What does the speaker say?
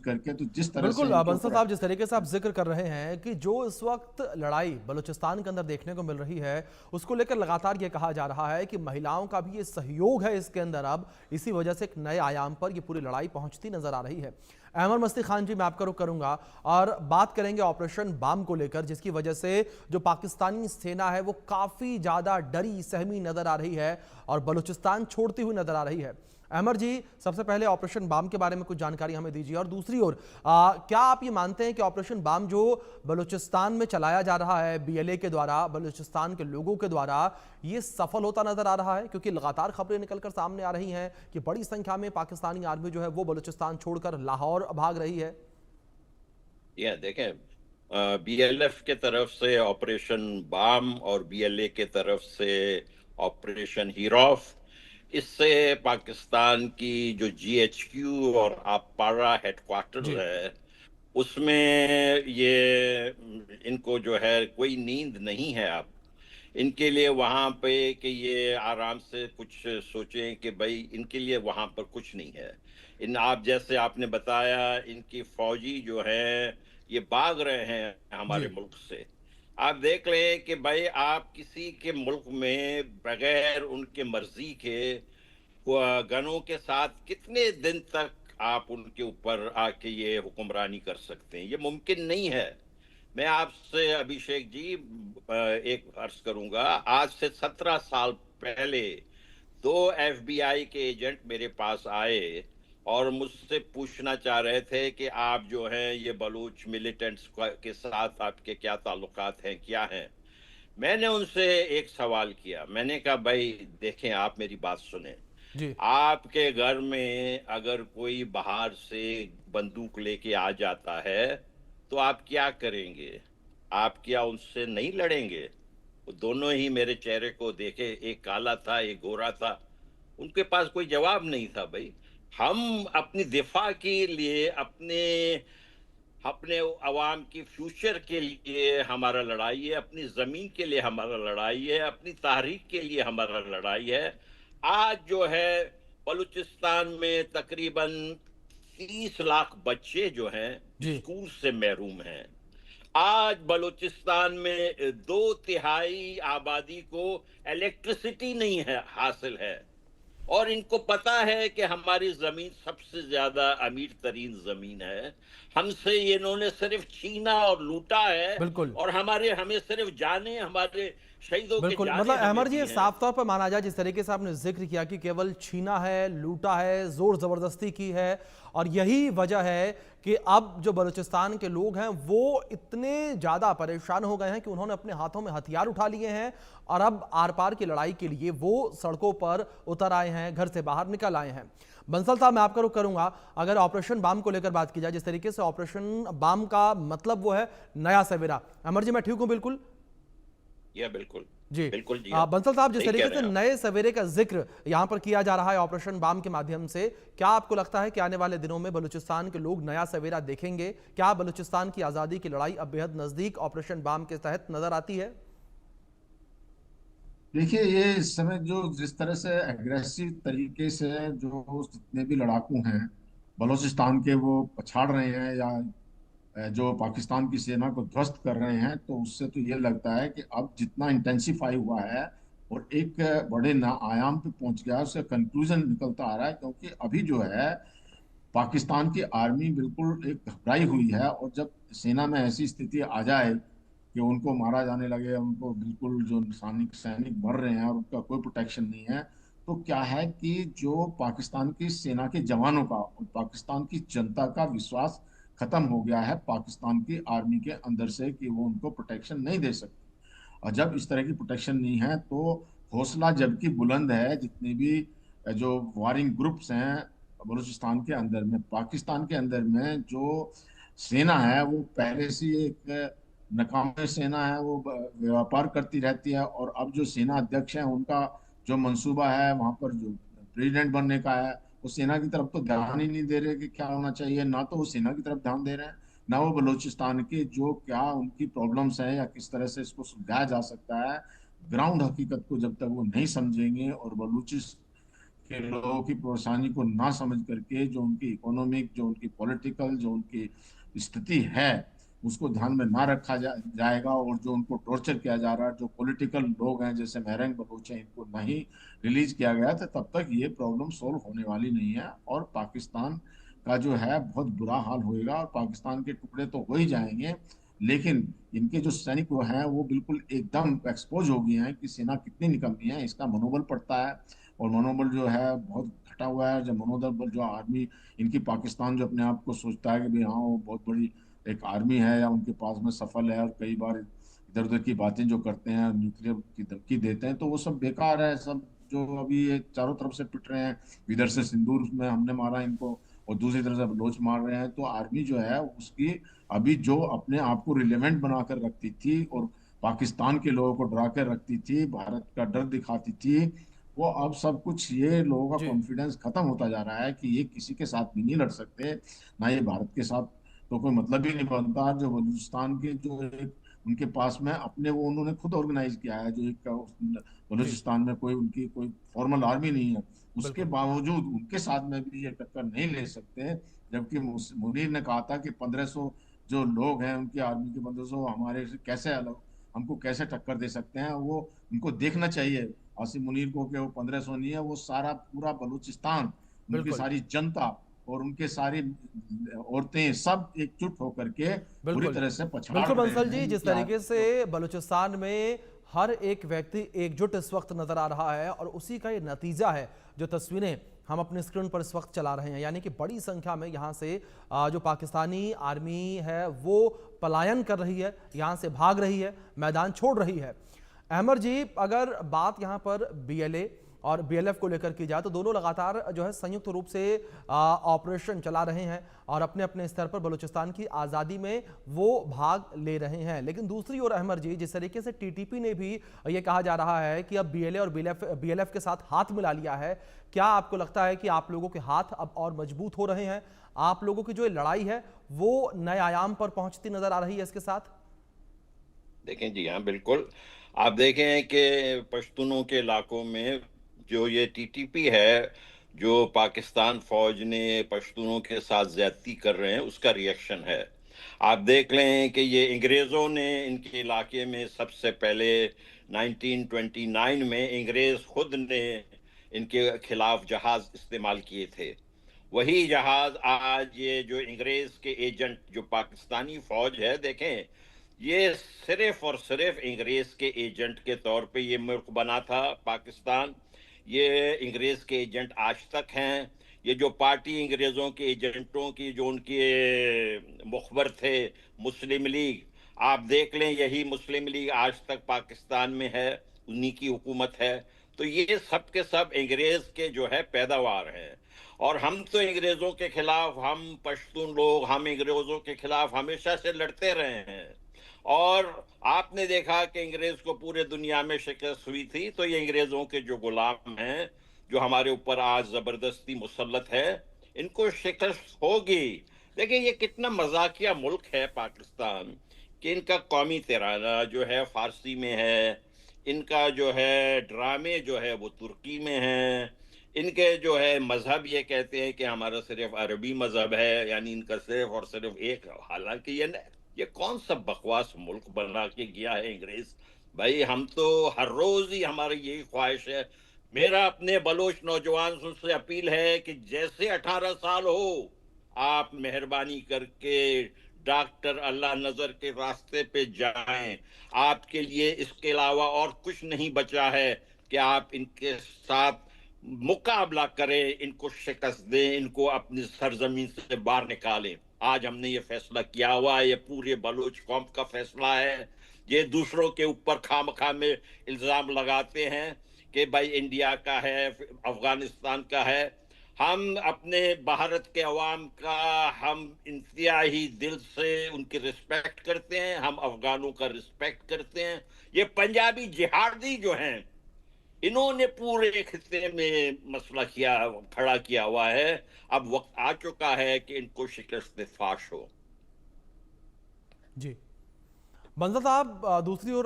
करके, तो जिस तरह से बिल्कुल इनके बंसल ऊपर। साहब, जिस तरीके से आप जिक्र कर रहे हैं कि जो इस वक्त लड़ाई बलूचिस्तान के अंदर देखने को मिल रही है, उसको लेकर लगातार ये कहा जा रहा है कि महिलाओं का भी ये सहयोग है इसके अंदर, अब इसी वजह से एक नए आयाम पर ये पूरी लड़ाई पहुंचती नजर आ रही है। अहमद मस्ती खान जी, मैं आपका रुख करूंगा और बात करेंगे ऑपरेशन बाम को लेकर, जिसकी वजह से जो पाकिस्तानी सेना है वो काफी ज्यादा डरी सहमी नजर आ रही है और बलूचिस्तान छोड़ती हुई नजर आ रही है। अमर जी, सबसे पहले ऑपरेशन बाम के बारे में कुछ जानकारी हमें दीजिए, और दूसरी ओर क्या आप ये मानते हैं कि ऑपरेशन बाम जो बलूचिस्तान में चलाया जा रहा है बीएलए के द्वारा, बलूचिस्तान के लोगों के द्वारा, ये सफल होता नजर आ रहा है? क्योंकि लगातार खबरें निकलकर सामने आ रही हैं कि बड़ी संख्या में पाकिस्तानी आर्मी जो है वो बलूचिस्तान छोड़कर लाहौर भाग रही है। यह देखें, बीएलएफ के तरफ से ऑपरेशन बाम और बीएलए के तरफ से ऑपरेशन हीरॉफ, इससे पाकिस्तान की जो जीएचक्यू और अपारा हेडक्वार्टर जी। है उसमें ये इनको जो है कोई नींद नहीं है अब इनके लिए वहां पे कि ये आराम से कुछ सोचें कि भाई इनके लिए वहां पर कुछ नहीं है। इन आप जैसे आपने बताया इनकी फौजी जो है ये भाग रहे हैं हमारे जी। मुल्क से। आप देख लें कि भाई आप किसी के मुल्क में बगैर उनके मर्जी के गनों के साथ कितने दिन तक आप उनके ऊपर आके ये हुक्मरानी कर सकते हैं? ये मुमकिन नहीं है। मैं आपसे अभिषेक जी एक अर्ज करूंगा, आज से 17 साल पहले दो एफबीआई के एजेंट मेरे पास आए और मुझसे पूछना चाह रहे थे कि आप जो हैं ये बलूच मिलिटेंट्स के साथ आपके क्या ताल्लुकात हैं, क्या हैं। मैंने उनसे एक सवाल किया, मैंने कहा भाई देखें, आप मेरी बात सुने। जी। आपके घर में अगर कोई बाहर से बंदूक लेके आ जाता है तो आप क्या करेंगे? आप क्या उनसे नहीं लड़ेंगे? वो दोनों ही मेरे चेहरे को देखे, एक काला था एक गोरा था, उनके पास कोई जवाब नहीं था। भाई हम अपनी दिफा के लिए, अपने अपने अवाम की फ्यूचर के लिए हमारा लड़ाई है, अपनी जमीन के लिए हमारा लड़ाई है, अपनी तारीख के लिए हमारा लड़ाई है। आज जो है बलूचिस्तान में तकरीबन 30 लाख बच्चे जो हैं जी। स्कूल से महरूम हैं। आज बलूचिस्तान में 2/3 आबादी को इलेक्ट्रिसिटी नहीं है, हासिल है। और इनको पता है कि हमारी जमीन सबसे ज्यादा अमीर तरीन जमीन है। हमसे इन्होंने सिर्फ छीना और लूटा है, बिल्कुल। और हमारे हमें सिर्फ जाने, हमारे शहीदों के बिल्कुल, जाने मतलब हमें अहमद जी, दी ये हैं। साफ तौर पर माना जाए, जिस तरीके से आपने जिक्र किया कि केवल छीना है, लूटा है, जोर जबरदस्ती की है, और यही वजह है कि अब जो बलूचिस्तान के लोग हैं वो इतने ज्यादा परेशान हो गए हैं कि उन्होंने अपने हाथों में हथियार उठा लिए हैं और अब आर पार की लड़ाई के लिए वो सड़कों पर उतर आए हैं, घर से बाहर निकल आए हैं। बंसल साहब, मैं आपका रुख करूंगा। अगर ऑपरेशन बाम को लेकर बात की जाए, जिस तरीके से ऑपरेशन बाम का मतलब वो है नया सवेरा, अमर जी मैं ठीक हूं बिल्कुल? यह बिल्कुल, जी। बिल्कुल जी, हाँ, बंसल साहब, जिस सही कह तरीके रहे से हैं आप। नए सवेरे का जिक्र यहां पर किया जा रहा है ऑपरेशन बाम के माध्यम से, क्या आपको लगता है कि आने वाले दिनों में बलूचिस्तान के लोग नया सवेरा देखेंगे? क्या बलूचिस्तान की आजादी की लड़ाई अब बेहद नजदीक ऑपरेशन बाम के तहत नजर आती है? देखिए, ये इस समय जो जिस तरह से एग्रेसिव तरीके से जो जितने भी लड़ाकू हैं बलूचिस्तान के, वो पछाड़ रहे हैं या जो पाकिस्तान की सेना को ध्वस्त कर रहे हैं, तो उससे तो ये लगता है कि अब जितना इंटेंसिफाई हुआ है और एक बड़े ना आयाम पे पहुंच गया है, उसका कंक्लूजन निकलता आ रहा है। क्योंकि अभी जो है पाकिस्तान की आर्मी बिल्कुल एक घबराई हुई है, और जब सेना में ऐसी स्थिति आ जाए कि उनको मारा जाने लगे, उनको बिल्कुल जो सैनिक सैनिक मर रहे हैं और उनका कोई प्रोटेक्शन नहीं है, तो क्या है कि जो पाकिस्तान की सेना के जवानों का और पाकिस्तान की जनता का विश्वास खत्म हो गया है पाकिस्तान की आर्मी के अंदर से, कि वो उनको प्रोटेक्शन नहीं दे सकती। और जब इस तरह की प्रोटेक्शन नहीं है, तो हौसला जबकि बुलंद है, जितने भी जो वारिंग ग्रुप्स हैं बलूचिस्तान के अंदर में, पाकिस्तान के अंदर में जो सेना है वो पहले से ही एक नाकाम सेना है, वो व्यापार करती रहती है। और अब जो सेना अध्यक्ष हैं उनका जो मंसूबा है वहां पर जो प्रेसिडेंट बनने का है, वो सेना की तरफ तो ध्यान ही नहीं दे रहे कि क्या होना चाहिए। ना तो वो सेना की तरफ ध्यान दे रहे हैं, ना वो बलूचिस्तान के जो क्या उनकी प्रॉब्लम्स हैं या किस तरह से इसको सुलझाया जा सकता है। ग्राउंड हकीकत को जब तक वो नहीं समझेंगे और बलूचिस के लोगों की परेशानी को ना समझ करके, जो उनकी इकोनॉमिक, जो उनकी पॉलिटिकल, जो उनकी स्थिति है, उसको ध्यान में ना रखा जाएगा, और जो उनको टॉर्चर किया जा रहा है, जो पॉलिटिकल लोग हैं जैसे महरंग बलूच हैं, इनको नहीं रिलीज किया गया था, तब तक ये प्रॉब्लम सोल्व होने वाली नहीं है। और पाकिस्तान का जो है बहुत बुरा हाल होएगा, और पाकिस्तान के टुकड़े तो हो ही जाएंगे, लेकिन इनके जो सैनिक वो हैं वो बिल्कुल एकदम एक्सपोज हो गए हैं कि सेना कितनी निकम्मी है, इसका मनोबल पड़ता है। और मनोबल जो है बहुत घटा हुआ है। जब मनोबल जो आर्मी इनकी, पाकिस्तान जो अपने आप को सोचता है कि भाई हाँ वो बहुत बड़ी एक आर्मी है या उनके पास में सफल है, और कई बार इधर उधर की बातें जो करते हैं, न्यूक्लियर की धमकी देते हैं, तो वो सब बेकार है सब। जो अभी ये चारों तरफ से पिट रहे हैं, इधर से सिंदूर में हमने मारा इनको, और दूसरी तरफ से बलोच मार रहे हैं, तो आर्मी जो है उसकी अभी जो अपने आप को रिलेवेंट बनाकर रखती थी, और पाकिस्तान के लोगों को डरा कर रखती थी, भारत का डर दिखाती थी, वो अब सब कुछ, ये लोगों का जी कॉन्फिडेंस खत्म होता जा रहा है कि ये किसी के साथ भी नहीं लड़ सकते, ना ये भारत के साथ, तो कोई मतलब ही नहीं बनता। जो बलूचिस्तान के जो एक उनके पास में अपने, वो उन्होंने खुद ऑर्गेनाइज किया है, जो एक जी बलूचिस्तान में कोई उनकी कोई फॉर्मल आर्मी नहीं है, उसके बिल्कुल बावजूद उनके साथ में भी ये टक्कर नहीं ले सकते। जबकि मुनीर ने कहा था कि 1500 जो लोग हैं उनकी आर्मी के, 1500 हमारे से कैसे अलग, हमको कैसे टक्कर दे सकते हैं। वो उनको देखना चाहिए आसिम मुनीर को कि वो 1500 नहीं है, वो सारा पूरा बलूचिस्तान, उनकी बिल्कुल सारी जनता और उनके सारी औरतें सब एकजुट होकर के पूरी बिल्कुल तरह से पछाड़ बिल्कुल रहे बंसल हैं जी, जिस इनकी तरीके आर्मी से को। बलूचिस्तान में हर एक व्यक्ति एकजुट इस वक्त नजर आ रहा है, और उसी का ये नतीजा है जो तस्वीरें हम अपने स्क्रीन पर इस वक्त चला रहे हैं, यानी कि बड़ी संख्या में यहाँ से जो पाकिस्तानी आर्मी है वो पलायन कर रही है, यहाँ से भाग रही है, मैदान छोड़ रही है। अहमद जी, अगर बात यहाँ पर बीएलए और बीएलएफ को लेकर की जाए तो दोनों लगातार जो है संयुक्त रूप से ऑपरेशन चला रहे हैं और अपने अपने स्तर पर बलूचिस्तान की आज़ादी में वो भाग ले रहे हैं। लेकिन दूसरी ओर अहमद जी, जिस तरीके से टीटीपी ने भी ये कहा जा रहा है कि अब बीएलए और बीएलएफ के साथ हाथ मिला लिया है, क्या आपको लगता है कि आप लोगों के हाथ अब और मजबूत हो रहे हैं? आप लोगों की जो ये लड़ाई है वो नए आयाम पर पहुंचती नजर आ रही है इसके साथ? देखें जी हाँ, बिल्कुल। आप देखें कि पश्तूनों के इलाकों में जो ये टीटीपी है, जो पाकिस्तान फौज ने पश्तूनों के साथ ज्यादती कर रहे हैं, उसका रिएक्शन है। आप देख लें कि ये अंग्रेज़ों ने इनके इलाके में सबसे पहले 1929 में अंग्रेज़ खुद ने इनके खिलाफ जहाज इस्तेमाल किए थे। वही जहाज आज ये जो अंग्रेज के एजेंट, जो पाकिस्तानी फौज है, देखें, ये सिर्फ और सिर्फ अंग्रेज के एजेंट के तौर पे ये मुल्क बना था पाकिस्तान। ये अंग्रेज के एजेंट आज तक हैं। ये जो पार्टी अंग्रेजों के एजेंटों की जो उनके मुखबर थे, मुस्लिम लीग, आप देख लें, यही मुस्लिम लीग आज तक पाकिस्तान में है, उन्हीं की हुकूमत है। तो ये सब के सब अंग्रेज के जो है पैदावार हैं। और हम तो अंग्रेजों के खिलाफ, हम पश्तून लोग, हम अंग्रेजों के खिलाफ हमेशा से लड़ते रहे हैं। और आपने देखा कि अंग्रेज को पूरे दुनिया में शिकस्त हुई थी, तो ये अंग्रेजों के जो गुलाम हैं, जो हमारे ऊपर आज जबरदस्ती मुसल्लत है, इनको शिकस्त होगी। देखिए, ये कितना मजाकिया मुल्क है पाकिस्तान, कि इनका कौमी तिरंगा जो है फारसी में है, इनका जो है ड्रामे जो है वो तुर्की में है, इनके जो है मजहब ये कहते हैं कि हमारा सिर्फ अरबी मजहब है, यानी इनका सिर्फ और सिर्फ एक, हालांकि ये कौन सा बकवास मुल्क बना के गया है अंग्रेज। भाई, हम तो हर रोज ही हमारी यही ख्वाहिश है। मेरा अपने बलोच नौजवान से अपील है कि जैसे 18 साल हो, आप मेहरबानी करके डॉक्टर अल्लाह नजर के रास्ते पे जाएं। आपके लिए इसके अलावा और कुछ नहीं बचा है कि आप इनके साथ मुकाबला करें, इनको शिकस्त दें, इनको अपनी सरजमीन से बाहर निकालें। आज हमने ये फैसला किया हुआ है, ये पूरे बलूच कौम का फैसला है। ये दूसरों के ऊपर खामखा में इल्जाम लगाते हैं कि भाई इंडिया का है, अफगानिस्तान का है। हम अपने भारत के अवाम का, हम इंतहाई दिल से उनकी रिस्पेक्ट करते हैं, हम अफगानों का रिस्पेक्ट करते हैं। ये पंजाबी जिहादी जो हैं, इन्होंने पूरे खित्ते में मसला खड़ा किया हुआ है। अब वक्त आ चुका है कि इनको शिकस्त फाश हो। जी बंसल साहब, दूसरी ओर